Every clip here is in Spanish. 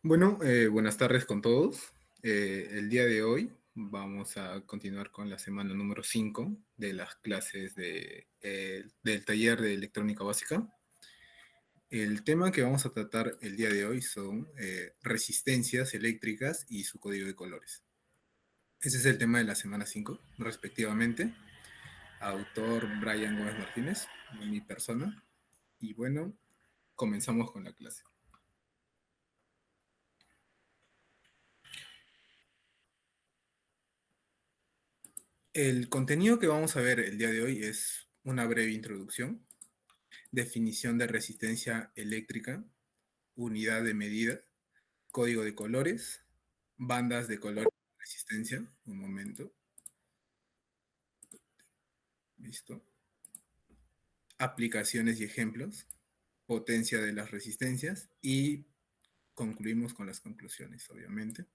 Bueno, buenas tardes con todos. El día de hoy vamos a continuar con la semana número 5 de las clases del taller de electrónica básica. El tema que vamos a tratar el día de hoy son resistencias eléctricas y su código de colores. Ese es el tema de la semana 5, respectivamente. Autor Brian Gómez Martínez, mi persona. Y bueno, comenzamos con la clase. El contenido que vamos a ver el día de hoy es una breve introducción, definición de resistencia eléctrica, unidad de medida, código de colores, bandas de color de resistencia, un momento, listo, aplicaciones y ejemplos, potencia de las resistencias y concluimos con las conclusiones, obviamente.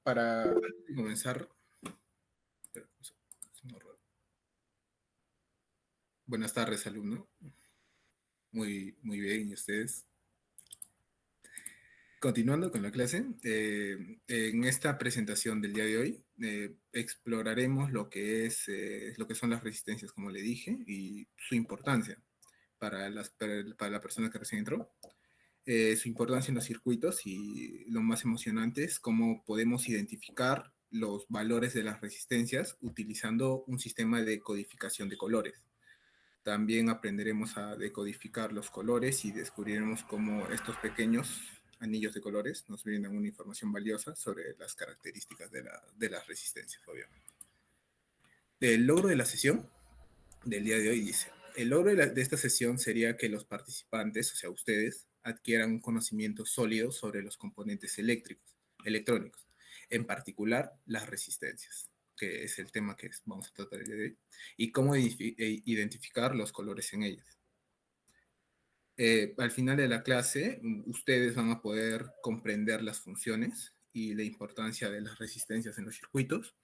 Para comenzar, buenas tardes, alumno. Muy bien, ¿y ustedes? Continuando con la clase, en esta presentación del día de hoy exploraremos lo que son las resistencias, como le dije, y su importancia para la persona que recién entró, su importancia en los circuitos y lo más emocionante es cómo podemos identificar los valores de las resistencias utilizando un sistema de codificación de colores. También aprenderemos a decodificar los colores y descubriremos cómo estos pequeños anillos de colores nos brindan una información valiosa sobre las características de las resistencias, obviamente. El logro de la sesión del día de hoy dice, el logro de esta sesión sería que los participantes, o sea, ustedes, adquieran un conocimiento sólido sobre los componentes electrónicos, en particular las resistencias, que es el tema que vamos a tratar el día de hoy, y cómo identificar los colores en ellas. Al final de la clase, ustedes van a poder comprender las funciones y la importancia de las resistencias en los circuitos.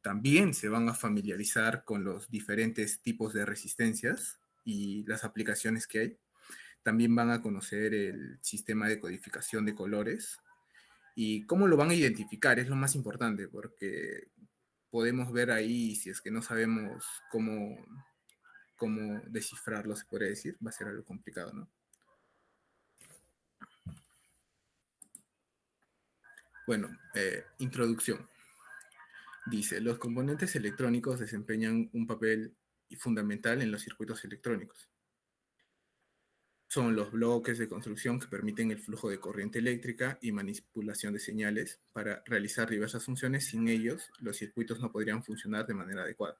También se van a familiarizar con los diferentes tipos de resistencias y las aplicaciones que hay. También van a conocer el sistema de codificación de colores y cómo lo van a identificar, es lo más importante, porque podemos ver ahí, si es que no sabemos cómo descifrarlo, se podría decir, va a ser algo complicado, ¿no? Bueno, introducción. Dice, los componentes electrónicos desempeñan un papel fundamental en los circuitos electrónicos. Son los bloques de construcción que permiten el flujo de corriente eléctrica y manipulación de señales. Para realizar diversas funciones, sin ellos, los circuitos no podrían funcionar de manera adecuada.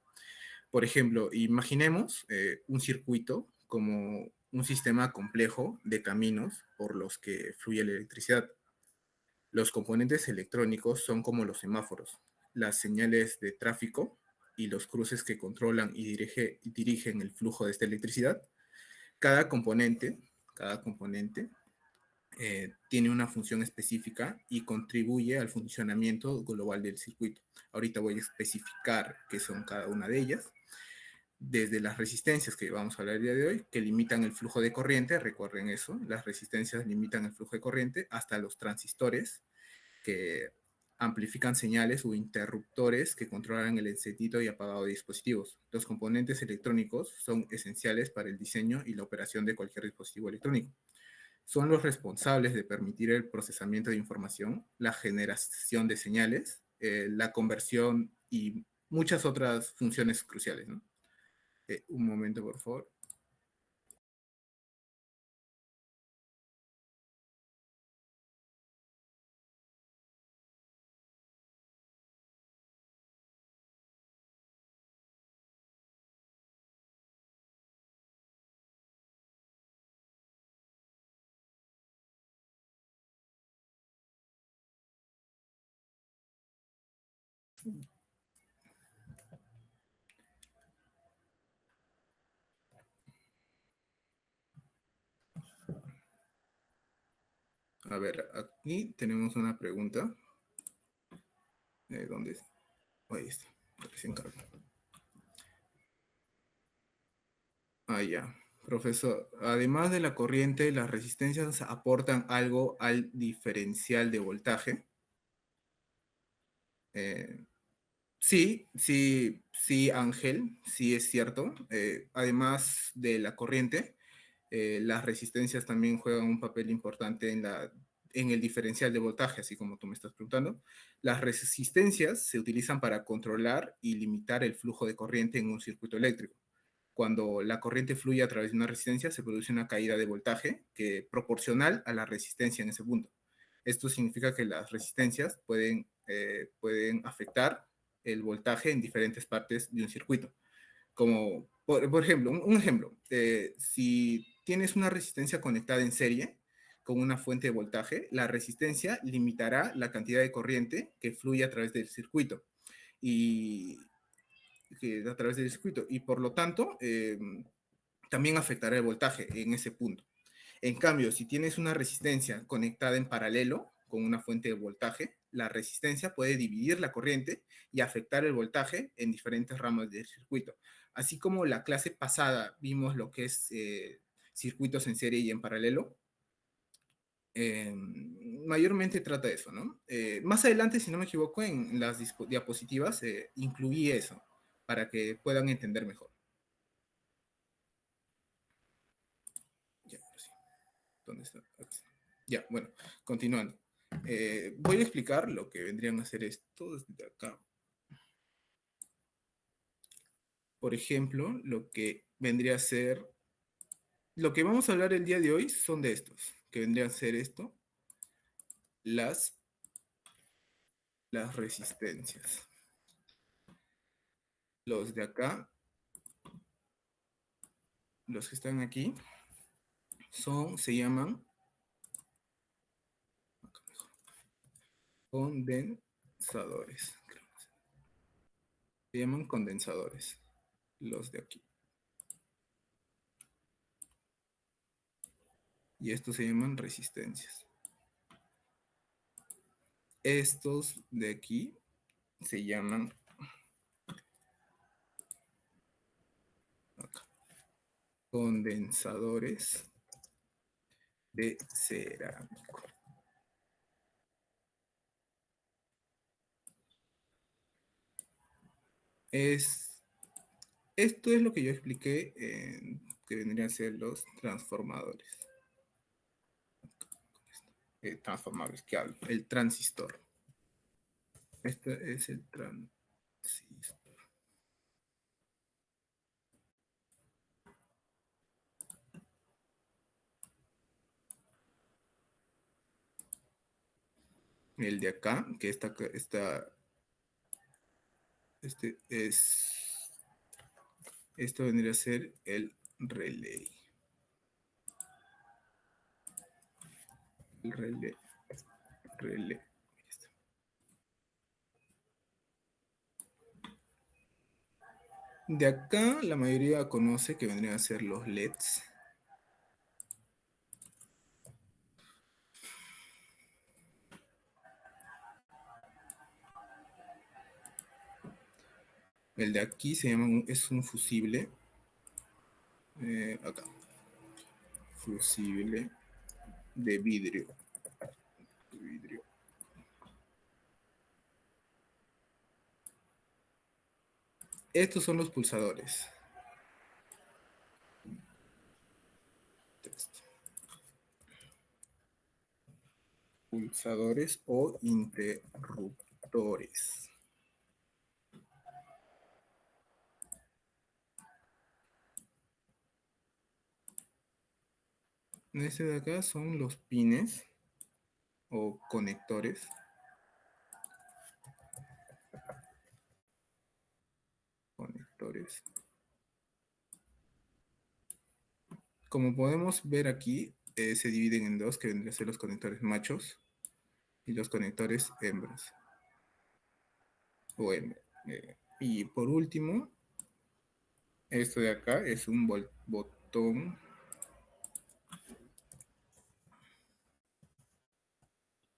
Por ejemplo, imaginemos un circuito como un sistema complejo de caminos por los que fluye la electricidad. Los componentes electrónicos son como los semáforos, las señales de tráfico y los cruces que controlan y dirigen el flujo de esta electricidad. Cada componente, cada componente tiene una función específica y contribuye al funcionamiento global del circuito. Ahorita voy a especificar qué son cada una de ellas. Desde las resistencias que vamos a hablar el día de hoy, que limitan el flujo de corriente, recuerden eso, las resistencias limitan el flujo de corriente, hasta los transistores, que amplifican señales o interruptores que controlan el encendido y apagado de dispositivos. Los componentes electrónicos son esenciales para el diseño y la operación de cualquier dispositivo electrónico. Son los responsables de permitir el procesamiento de información, la generación de señales, la conversión y muchas otras funciones cruciales, ¿no? Un momento, por favor. A ver, aquí tenemos una pregunta. ¿Dónde es? Ahí está, recién carga. Ah, ya. Profesor, además de la corriente, las resistencias aportan algo al diferencial de voltaje. Eh, sí, sí, sí, Ángel, sí es cierto. Además de la corriente, las resistencias también juegan un papel importante en el diferencial de voltaje, así como tú me estás preguntando. Las resistencias se utilizan para controlar y limitar el flujo de corriente en un circuito eléctrico. Cuando la corriente fluye a través de una resistencia, se produce una caída de voltaje que proporcional a la resistencia en ese punto. Esto significa que las resistencias pueden afectar el voltaje en diferentes partes de un circuito. Como, por ejemplo, un ejemplo, si tienes una resistencia conectada en serie con una fuente de voltaje, la resistencia limitará la cantidad de corriente que fluye a través del circuito. Y a través del circuito y por lo tanto también afectará el voltaje en ese punto. En cambio, si tienes una resistencia conectada en paralelo con una fuente de voltaje, la resistencia puede dividir la corriente y afectar el voltaje en diferentes ramas del circuito. Así como la clase pasada vimos lo que es circuitos en serie y en paralelo, mayormente trata de eso, ¿no? Más adelante, si no me equivoco, en las diapositivas incluí eso para que puedan entender mejor. Ya, sí. ¿Dónde está? Ya, bueno, continuando. Voy a explicar lo que vendrían a hacer estos de acá. Por ejemplo, lo que vendría a ser, lo que vamos a hablar el día de hoy son de estos, que vendrían a ser esto, las, las resistencias. Los de acá, los que están aquí, se llaman condensadores. Se llaman condensadores, los de aquí. Y estos se llaman resistencias. Estos de aquí se llaman acá, condensadores de cerámico. Esto es lo que yo expliqué que vendrían a ser los transformadores. Transformadores, que hablo, el transistor. Este es el transistor. El de acá, que esto vendría a ser el relay. El relay. De acá la mayoría conoce que vendrían a ser los LEDs. El de aquí es un fusible. Acá. Fusible de vidrio. Estos son los pulsadores. Pulsadores o interruptores. Este de acá son los pines o conectores. Conectores. Como podemos ver aquí, se dividen en dos, que vendrían a ser los conectores machos y los conectores hembras. O hembra. Y por último, esto de acá es un botón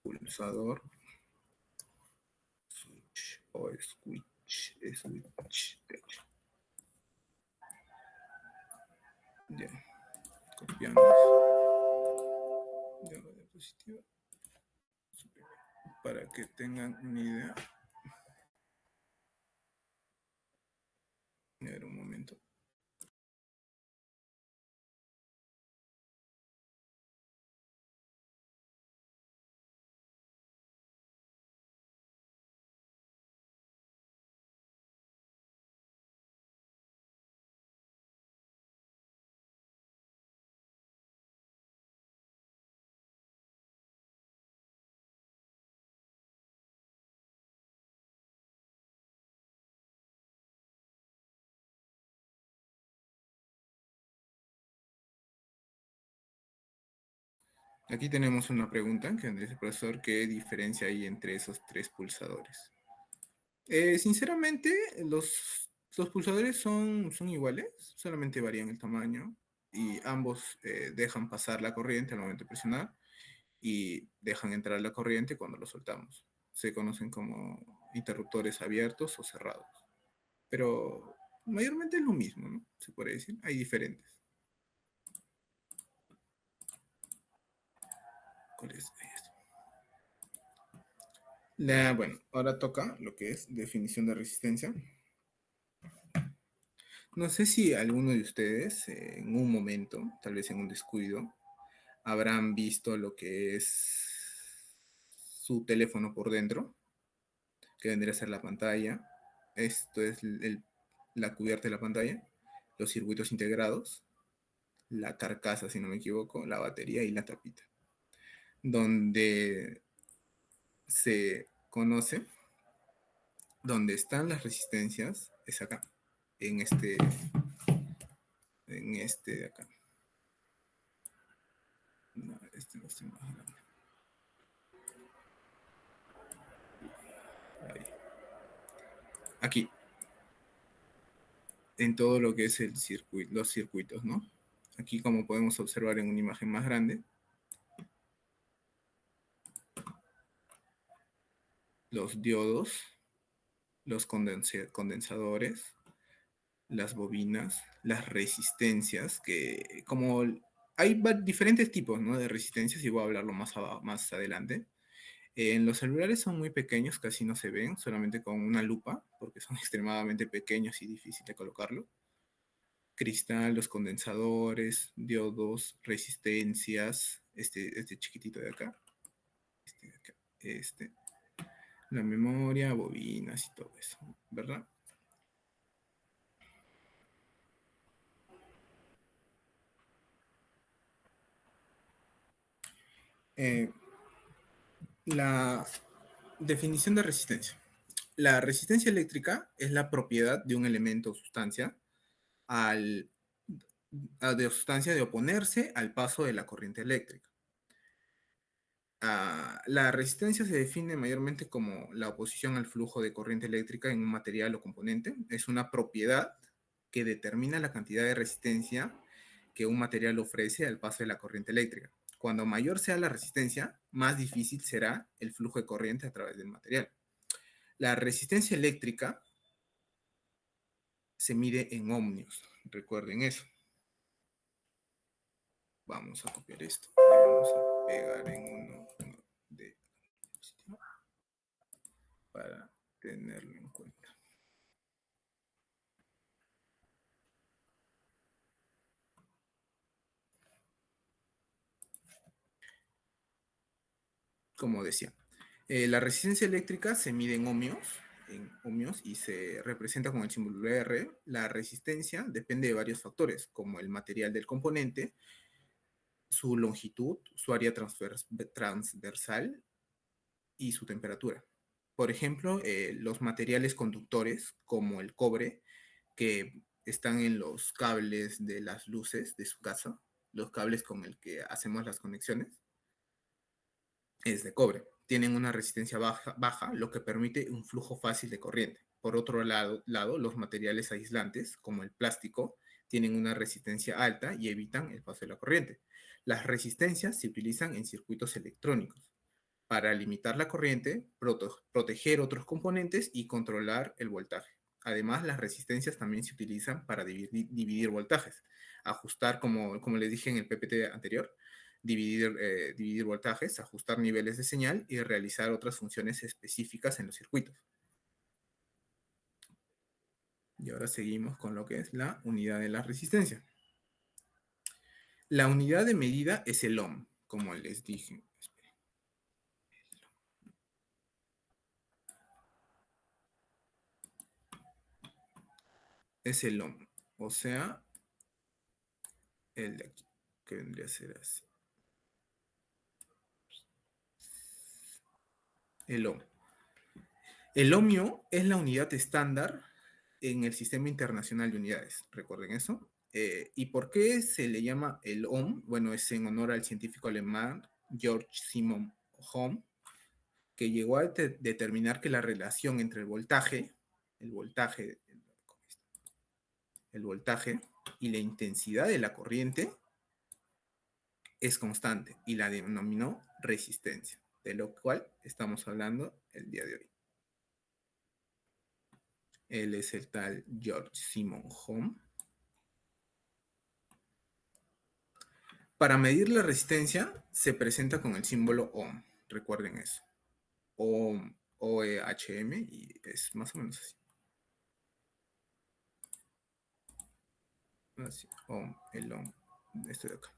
pulsador switch o switch. switch tech. Ya, copiamos. Ya, diapositiva. Para que tengan una idea. A ver, un momento. Aquí tenemos una pregunta que dice, profesor, ¿qué diferencia hay entre esos tres pulsadores? Sinceramente, los pulsadores son iguales, solamente varían el tamaño y ambos dejan pasar la corriente al momento de presionar y dejan entrar la corriente cuando lo soltamos. Se conocen como interruptores abiertos o cerrados. Pero mayormente es lo mismo, ¿no? Se puede decir. Hay diferentes. ¿Cuál es? Ahí está. Bueno, ahora toca lo que es definición de resistencia. No sé si alguno de ustedes en un momento, tal vez en un descuido, habrán visto lo que es su teléfono por dentro, que vendría a ser la pantalla. Esto es la cubierta de la pantalla, los circuitos integrados, la carcasa, si no me equivoco, la batería y la tapita. Donde se conoce, donde están las resistencias, es acá, en este de acá. No, este no está más grande. Ahí. Aquí, en todo lo que es el circuito, los circuitos, ¿no? Aquí, como podemos observar en una imagen más grande, los diodos, los condensadores, las bobinas, las resistencias, que como hay diferentes tipos, ¿no? De resistencias y voy a hablarlo más adelante. En los celulares son muy pequeños, casi no se ven, solamente con una lupa, porque son extremadamente pequeños y difícil de colocarlo. Cristal, los condensadores, diodos, resistencias, este chiquitito de acá, este de acá, la memoria, bobinas y todo eso, ¿verdad? Eh, la definición de resistencia. La resistencia eléctrica es la propiedad de un elemento o sustancia al, de sustancia de oponerse al paso de la corriente eléctrica. La resistencia se define mayormente como la oposición al flujo de corriente eléctrica en un material o componente. Es una propiedad que determina la cantidad de resistencia que un material ofrece al paso de la corriente eléctrica. Cuando mayor sea la resistencia, más difícil será el flujo de corriente a través del material. La resistencia eléctrica se mide en ohmios, recuerden eso. Vamos a copiar esto y vamos a pegar en uno de para tenerlo en cuenta. Como decía, la resistencia eléctrica se mide en ohmios y se representa con el símbolo R. La resistencia depende de varios factores, como el material del componente, su longitud, su área transversal y su temperatura. Por ejemplo, los materiales conductores, como el cobre, que están en los cables de las luces de su casa, los cables con el que hacemos las conexiones, es de cobre. Tienen una resistencia baja, lo que permite un flujo fácil de corriente. Por otro lado, los materiales aislantes, como el plástico, tienen una resistencia alta y evitan el paso de la corriente. Las resistencias se utilizan en circuitos electrónicos. para limitar la corriente, proteger otros componentes y controlar el voltaje. Además, las resistencias también se utilizan para dividir voltajes, ajustar, como les dije en el PPT anterior, dividir voltajes, ajustar niveles de señal y realizar otras funciones específicas en los circuitos. Y ahora seguimos con lo que es la unidad de la resistencia. La unidad de medida es el ohm, como les dije. Es el ohm, o sea, el de aquí, que vendría a ser así. El ohm. El ohmio es la unidad estándar en el Sistema Internacional de Unidades. ¿Recuerden eso? ¿Y por qué se le llama el ohm? Bueno, es en honor al científico alemán Georg Simon Ohm, que llegó a determinar que la relación entre el voltaje, el voltaje y la intensidad de la corriente es constante y la denominó resistencia, de lo cual estamos hablando el día de hoy. Él es el tal Georg Simon Ohm. Para medir la resistencia se presenta con el símbolo ohm, recuerden eso. Ohm, OEHM, y es más o menos así. Así, ohm, el ohm, esto de acá.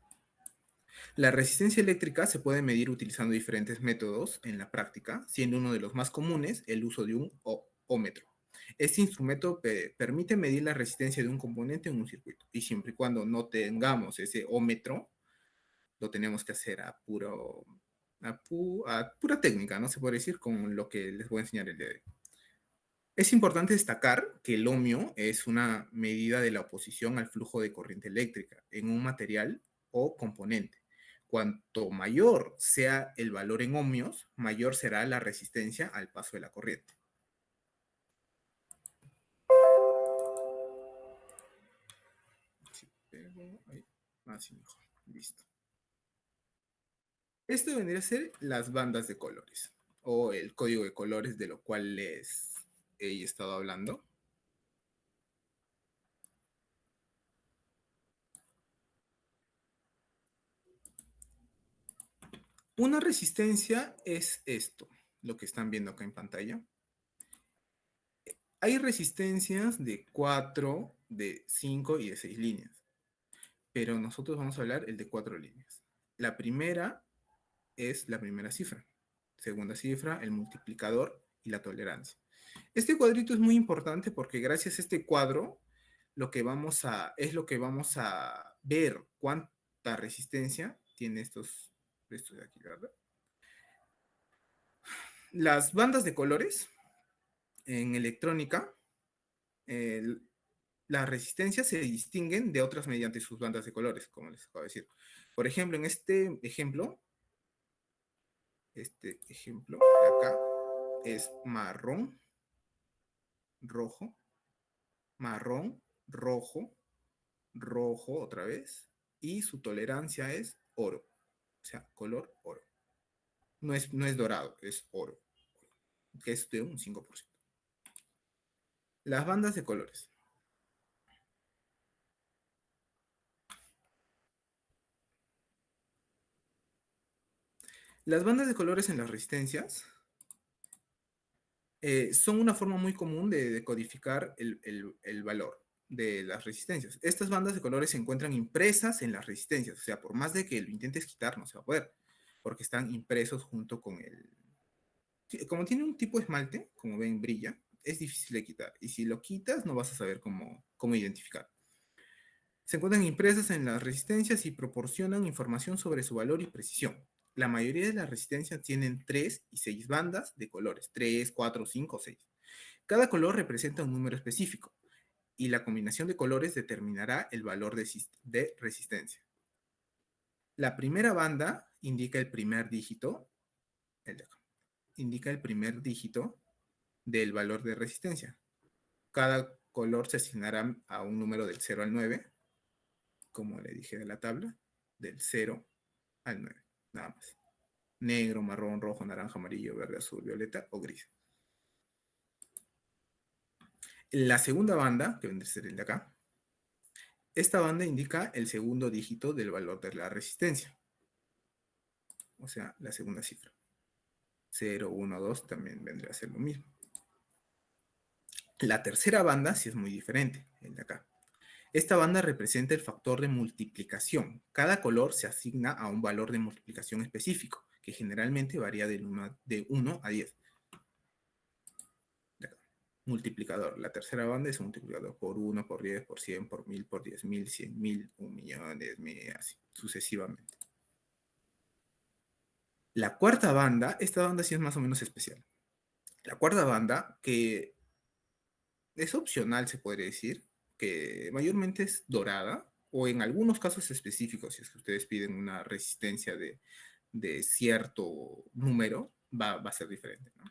La resistencia eléctrica se puede medir utilizando diferentes métodos en la práctica, siendo uno de los más comunes el uso de un ohmómetro. Este instrumento permite medir la resistencia de un componente en un circuito, y siempre y cuando no tengamos ese ohmómetro, lo tenemos que hacer a pura técnica, ¿no? Se puede decir con lo que les voy a enseñar el día de hoy. Es importante destacar que el ohmio es una medida de la oposición al flujo de corriente eléctrica en un material o componente. Cuanto mayor sea el valor en ohmios, mayor será la resistencia al paso de la corriente. Sí, pero ahí, así mejor. Listo. Esto vendría a ser las bandas de colores o el código de colores de lo cual les he estado hablando. Una resistencia es esto, lo que están viendo acá en pantalla. Hay resistencias de 4, de 5 y de 6 líneas, pero nosotros vamos a hablar el de 4 líneas. La primera es la primera cifra, segunda cifra, el multiplicador y la tolerancia. Este cuadrito es muy importante porque gracias a este cuadro es lo que vamos a ver cuánta resistencia tiene estos de aquí, ¿verdad? Las bandas de colores en electrónica, el, las resistencias se distinguen de otras mediante sus bandas de colores, como les acabo de decir. Por ejemplo, en este ejemplo de acá es marrón, rojo, marrón, rojo, rojo otra vez, y su tolerancia es oro, o sea, color oro. No es dorado, es oro, que es de un 5%. Las bandas de colores. Las bandas de colores en las resistencias son una forma muy común de decodificar el valor de las resistencias. Estas bandas de colores se encuentran impresas en las resistencias, o sea, por más de que lo intentes quitar, no se va a poder, porque están impresos junto con el... Como tiene un tipo de esmalte, como ven, brilla, es difícil de quitar, y si lo quitas no vas a saber cómo identificar. Se encuentran impresas en las resistencias y proporcionan información sobre su valor y precisión. La mayoría de las resistencias tienen 3 y 6 bandas de colores, 3, 4, 5, 6. Cada color representa un número específico y la combinación de colores determinará el valor de resistencia. La primera banda indica el primer dígito, indica el primer dígito del valor de resistencia. Cada color se asignará a un número del 0 al 9, como le dije de la tabla, del 0 al 9, nada más. negro, marrón, rojo, naranja, amarillo, verde, azul, violeta o gris. La segunda banda, que vendría a ser el de acá, esta banda indica el segundo dígito del valor de la resistencia, o sea, la segunda cifra. 0, 1, 2 también vendría a ser lo mismo. La tercera banda sí es muy diferente, el de acá. Esta banda representa el factor de multiplicación. Cada color se asigna a un valor de multiplicación específico, que generalmente varía de 1 a 10. Multiplicador. La tercera banda es un multiplicador por 1, por 10, por 100, por 1000, por 10.000, 100.000, 1.000.000, 10.000, así sucesivamente. La cuarta banda, esta banda sí es más o menos especial. La cuarta banda, que es opcional, se podría decir, que mayormente es dorada, o en algunos casos específicos, si es que ustedes piden una resistencia de cierto número, va a ser diferente, ¿no?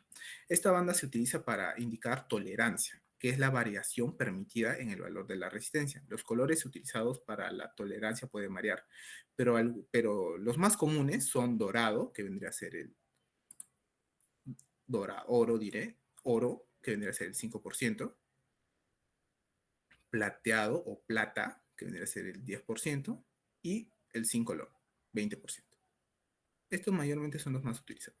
Esta banda se utiliza para indicar tolerancia, que es la variación permitida en el valor de la resistencia. Los colores utilizados para la tolerancia pueden variar, pero los más comunes son dorado, que vendría a ser el oro, diré, oro, que vendría a ser el 5%, plateado o plata, que vendría a ser el 10%, y el sin color, 20%. Estos mayormente son los más utilizados.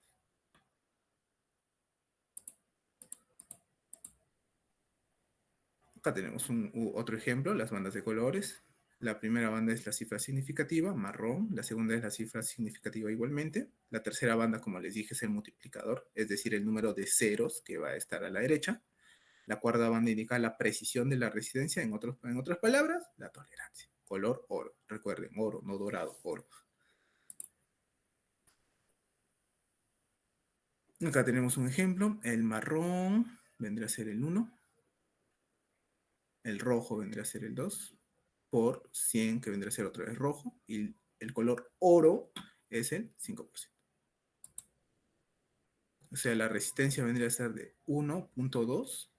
Acá tenemos otro ejemplo, las bandas de colores. La primera banda es la cifra significativa, marrón. La segunda es la cifra significativa igualmente. La tercera banda, como les dije, es el multiplicador, es decir, el número de ceros que va a estar a la derecha. La cuarta banda indica la precisión de la resistencia, en otras palabras, la tolerancia. Color oro. Recuerden, oro, no dorado, oro. Acá tenemos un ejemplo. El marrón vendría a ser el 1. El rojo vendría a ser el 2. Por 100, que vendría a ser otra vez rojo. Y el color oro es el 5%. O sea, la resistencia vendría a ser de 1.2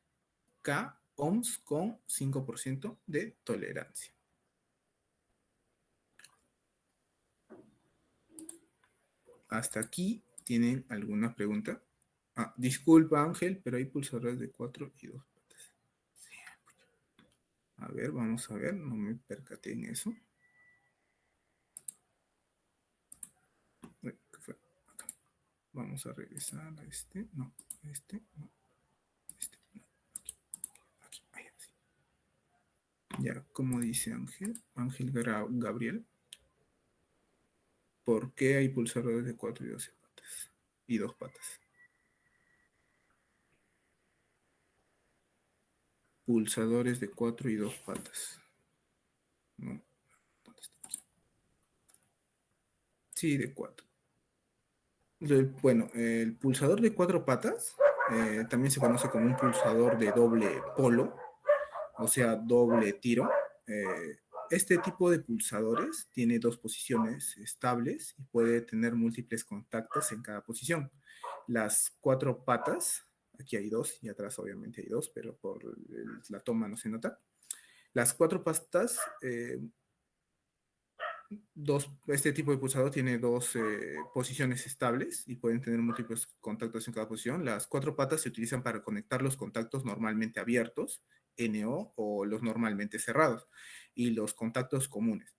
K ohms con 5% de tolerancia. ¿Hasta aquí tienen alguna pregunta? Disculpa, Ángel, pero hay pulsadores de 4 y 2 patas. A ver, vamos a ver, no me percaté en eso. ¿Qué fue? Acá. Vamos a regresar a este, no, este, no, este, no, aquí, ahí, así. Ya, como dice Ángel Gabriel, ¿por qué hay pulsadores de 4 y 12 patas? Y 2 patas. Pulsadores de 4 y 2 patas. No, ¿dónde está? Sí, de 4. Bueno, el pulsador de 4 patas también se conoce como un pulsador de doble polo, o sea, doble tiro. Este tipo de pulsadores tiene dos posiciones estables y puede tener múltiples contactos en cada posición. Las 4 patas, aquí hay 2 y atrás obviamente hay 2, pero por la toma no se nota. Las 4 patas, este tipo de pulsador tiene dos posiciones estables y pueden tener múltiples contactos en cada posición. Las 4 patas se utilizan para conectar los contactos normalmente abiertos, NO, o los normalmente cerrados, y los contactos comunes.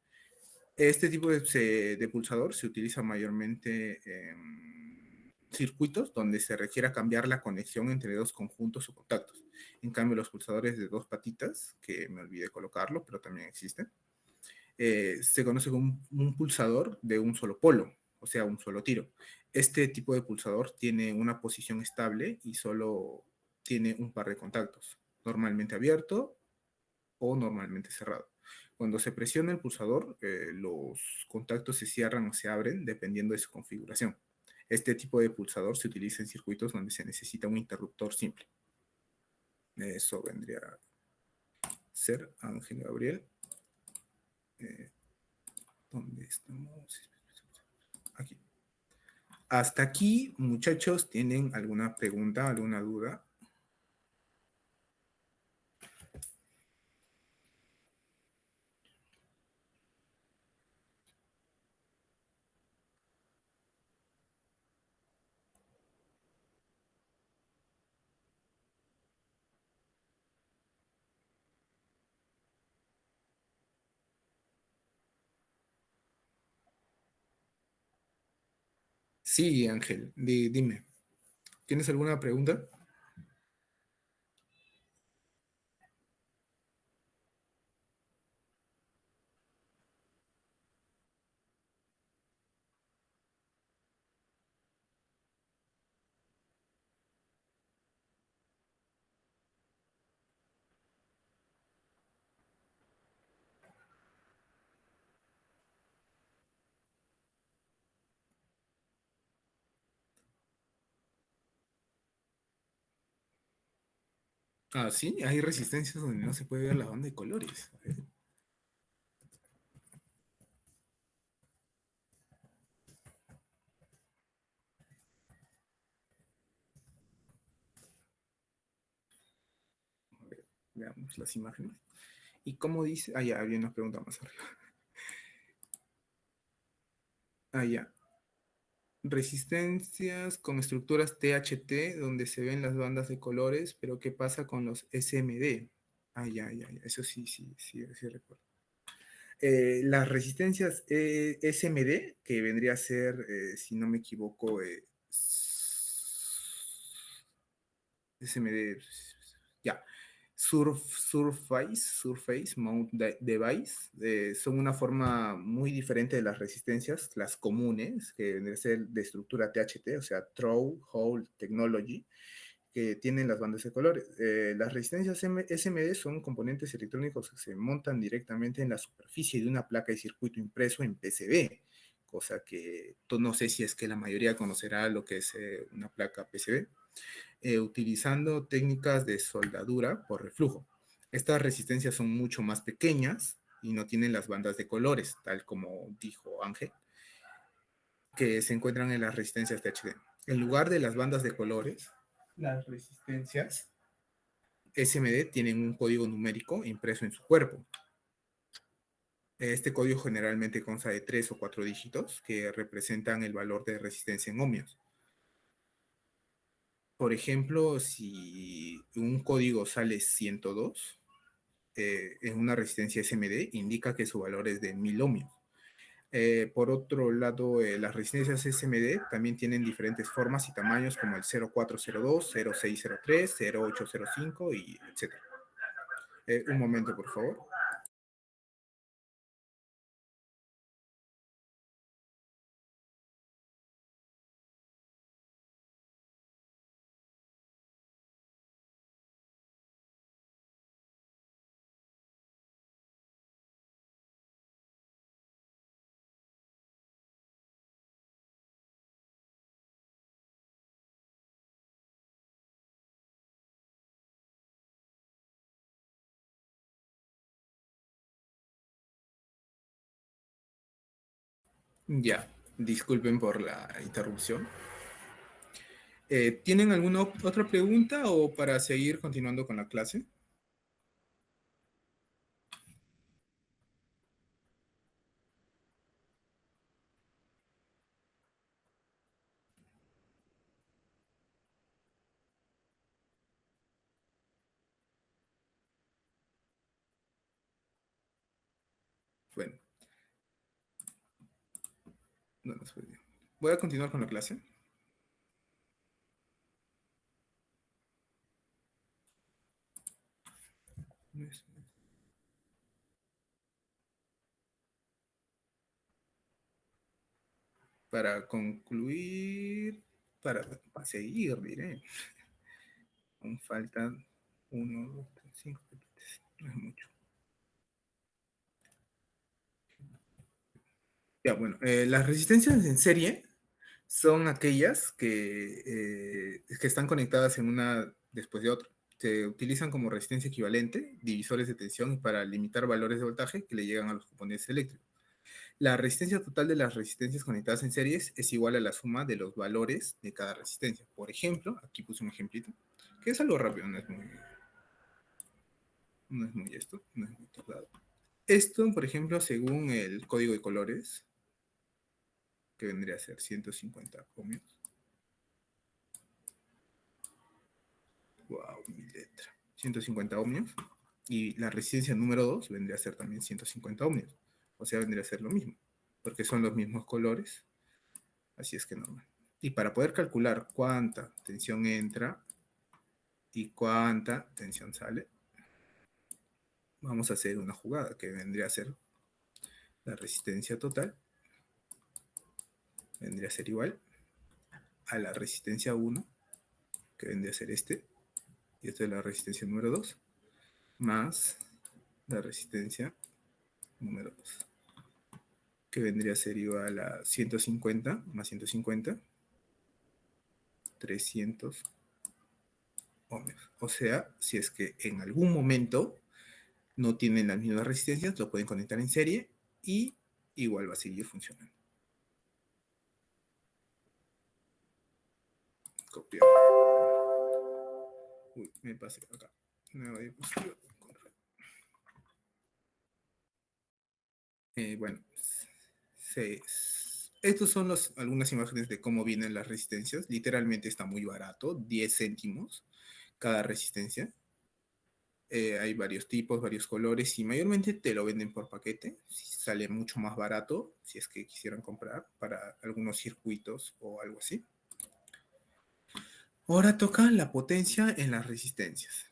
Este tipo de pulsador se utiliza mayormente en circuitos donde se requiera cambiar la conexión entre dos conjuntos o contactos. En cambio, los pulsadores de 2 patitas, que me olvidé colocarlo, pero también existen, se conoce como un pulsador de un solo polo, o sea, un solo tiro. Este tipo de pulsador tiene una posición estable y solo tiene un par de contactos, normalmente abierto o normalmente cerrado. Cuando se presiona el pulsador, los contactos se cierran o se abren dependiendo de su configuración. Este tipo de pulsador se utiliza en circuitos donde se necesita un interruptor simple. Eso vendría a ser Ángel Gabriel. ¿Dónde estamos? Aquí. Hasta aquí, muchachos, ¿tienen alguna pregunta, alguna duda? Sí, Ángel, dime, ¿tienes alguna pregunta? Ah, sí, hay resistencias donde no se puede ver la banda de colores. A ver, veamos las imágenes. ¿Y cómo dice? Ah, ya, había una pregunta más arriba. Ah, ya. Resistencias con estructuras THT donde se ven las bandas de colores, pero ¿qué pasa con los SMD? Ah, ya, ya, ya. Eso sí, sí, sí, sí recuerdo. Las resistencias SMD, que vendría a ser, si no me equivoco, SMD, ya, Surface Mount Device, son una forma muy diferente de las resistencias, las comunes, que vendrían a ser de estructura THT, o sea, Throw Hole Technology, que tienen las bandas de colores. Las resistencias SMD son componentes electrónicos que se montan directamente en la superficie de una placa de circuito impreso en PCB, cosa que no sé si es que la mayoría conocerá lo que es una placa PCB, utilizando técnicas de soldadura por reflujo. Estas resistencias son mucho más pequeñas y no tienen las bandas de colores, tal como dijo Ángel, que se encuentran en las resistencias THD. En lugar de las bandas de colores, las resistencias SMD tienen un código numérico impreso en su cuerpo. Este código generalmente consta de 3 o 4 dígitos que representan el valor de resistencia en ohmios. Por ejemplo, si un código sale 102, en una resistencia SMD indica que su valor es de 1000 ohmios. Por otro lado, las resistencias SMD también tienen diferentes formas y tamaños como el 0402, 0603, 0805 y etcétera. Un momento, por favor. Ya, disculpen por la interrupción. ¿Tienen alguna otra pregunta o para seguir continuando con la clase? Bueno, no nos fue bien. Voy a continuar con la clase para concluir, para seguir, diré. Aún faltan 1, 2, 3, 5, no es mucho. Ya, bueno, las resistencias en serie son aquellas que están conectadas en una después de otra. Se utilizan como resistencia equivalente, divisores de tensión para limitar valores de voltaje que le llegan a los componentes eléctricos. La resistencia total de las resistencias conectadas en series es igual a la suma de los valores de cada resistencia. Por ejemplo, aquí puse un ejemplito, que es algo rápido, no es muy esto, no es muy tardado. Esto, por ejemplo, según el código de colores, que vendría a ser 150 ohmios. Wow, mi letra. 150 ohmios. Y la resistencia número 2 vendría a ser también 150 ohmios. O sea, vendría a ser lo mismo, porque son los mismos colores. Así es que normal. Y para poder calcular cuánta tensión entra y cuánta tensión sale, vamos a hacer una jugada que vendría a ser la resistencia total, vendría a ser igual a la resistencia 1, que vendría a ser y esta es la resistencia número 2, más la resistencia número 2, que vendría a ser igual a 150 más 150, 300 ohmios. O sea, si es que en algún momento no tienen las mismas resistencias, lo pueden conectar en serie y igual va a seguir funcionando. Copiar. Uy, me pasé acá. Nueva diapositiva. Bueno, estos son algunas imágenes de cómo vienen las resistencias. Literalmente está muy barato, 10 céntimos cada resistencia. Hay varios tipos, varios colores y mayormente te lo venden por paquete. Sale mucho más barato si es que quisieran comprar para algunos circuitos o algo así. Ahora toca la potencia en las resistencias.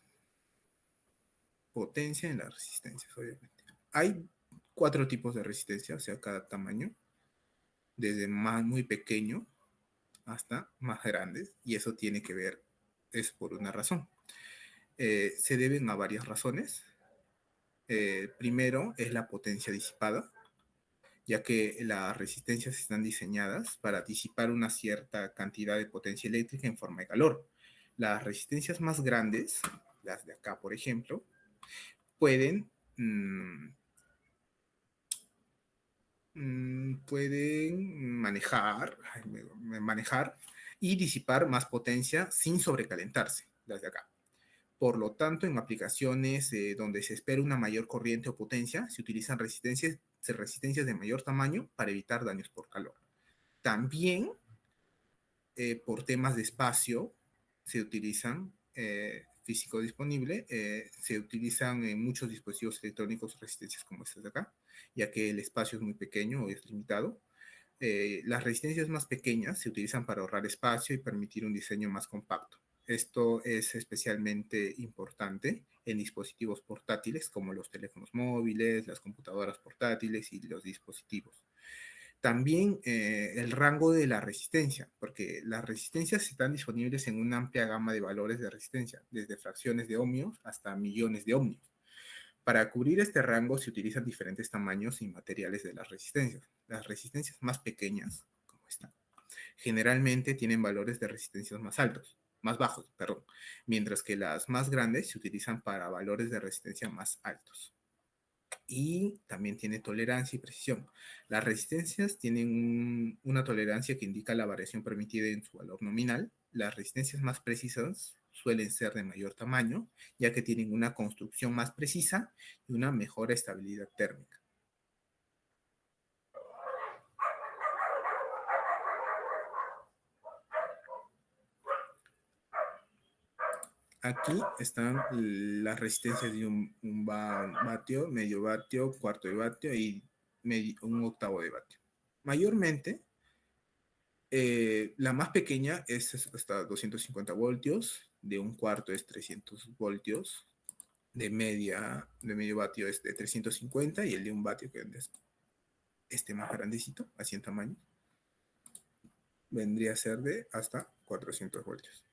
Potencia en las resistencias, obviamente. Hay 4 tipos de resistencia, o sea, cada tamaño, desde muy pequeño hasta más grandes, y eso tiene que ver, es por una razón. Se deben a varias razones. Primero es la potencia disipada, ya que las resistencias están diseñadas para disipar una cierta cantidad de potencia eléctrica en forma de calor. Las resistencias más grandes, las de acá, por ejemplo, pueden, pueden manejar y disipar más potencia sin sobrecalentarse, las de acá. Por lo tanto, en aplicaciones donde se espera una mayor corriente o potencia, se utilizan resistencias de mayor tamaño para evitar daños por calor. También, por temas de espacio, se utilizan, físico disponible, se utilizan en muchos dispositivos electrónicos resistencias como estas de acá, ya que el espacio es muy pequeño o es limitado. Las resistencias más pequeñas se utilizan para ahorrar espacio y permitir un diseño más compacto. Esto es especialmente importante en dispositivos portátiles como los teléfonos móviles, las computadoras portátiles y los dispositivos. También el rango de la resistencia, porque las resistencias están disponibles en una amplia gama de valores de resistencia, desde fracciones de ohmios hasta millones de ohmios. Para cubrir este rango se utilizan diferentes tamaños y materiales de las resistencias. Las resistencias más pequeñas, como esta, generalmente tienen valores de resistencias más altos, más bajos, perdón, mientras que las más grandes se utilizan para valores de resistencia más altos. Y también tiene tolerancia y precisión. Las resistencias tienen una tolerancia que indica la variación permitida en su valor nominal. Las resistencias más precisas suelen ser de mayor tamaño, ya que tienen una construcción más precisa y una mejor estabilidad térmica. Aquí están las resistencias de un vatio, medio vatio, cuarto de vatio y un octavo de vatio. Mayormente, la más pequeña es hasta 250 voltios, de un cuarto es 300 voltios, de medio vatio es de 350 y el de un vatio, que es este más grandecito, así en tamaño, vendría a ser de hasta 400 voltios.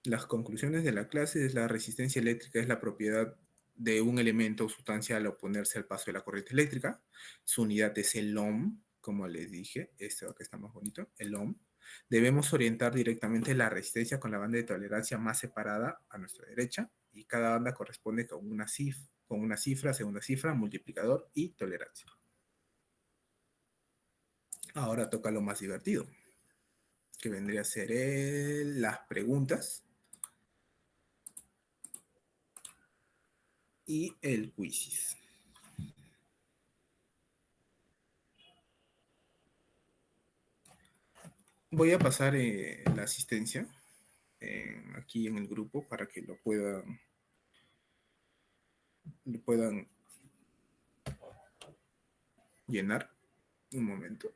Las conclusiones de la clase es: la resistencia eléctrica es la propiedad de un elemento o sustancia al oponerse al paso de la corriente eléctrica. Su unidad es el ohm, como les dije, este que está más bonito, el ohm. Debemos orientar directamente la resistencia con la banda de tolerancia más separada a nuestra derecha, y cada banda corresponde con una cifra, segunda cifra, multiplicador y tolerancia. Ahora toca lo más divertido, que vendría a ser las preguntas y el quizzes. Voy a pasar la asistencia aquí en el grupo para que lo puedan llenar. Un momento.